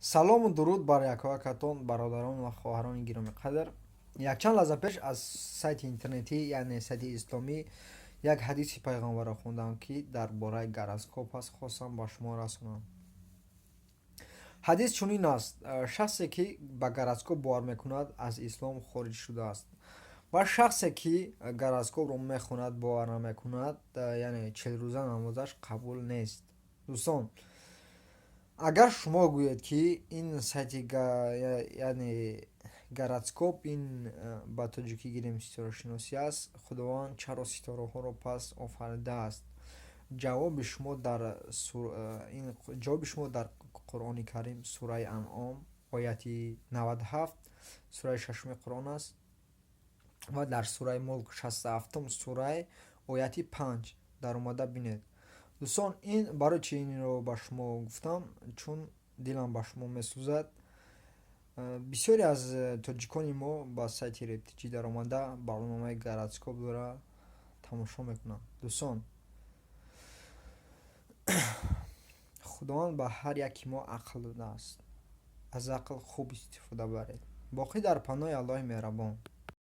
Салому дуруд бар яквакатон бародарон ва хоҳарони гиромиқадр. Якчанд лаҳза пеш аз сайти интернетӣ, яъне сайти исломӣ, як ҳадиси пайғамбарро хондам, ки дар бораи гороскоп аст, хостам ба шумо расонам. Ҳадис чунин аст: шахсе ки ба гороскоп бовар мекунад, аз ислом хориҷ шудааст. Ва шахсе ки гороскопро мехонад, бовар намекунад, яъне челрӯза намозаш қабул нест. Дӯстон, агар шумо гӯед, ки ин сайти яъне гороскоп ин ба тоҷикӣ гирем ситорашиносӣ аст, худованд чаро ситораҳоро пас офаридааст? Ҷавоби шумо дар Қуръони Карим, сураи Анъом ояти 97, сураи 6 Қуръон аст, ва дар сураи Мулк 67 сурай ояти 5 дар омада бинед. Дӯстон, ин барои чи инро ба шумо гуфтам, чун дилам ба шумо месӯзад. Бисёре аз тоҷикони мо ба сайти рептиҷӣ дар омада барномаи гороскопро тамошо мекунанд. Дӯстон, худованд ба ҳар яки мо ақл додааст. Аз ақл хуб истифода баред. Боқӣ дар паноҳи Аллоҳи меҳрабон.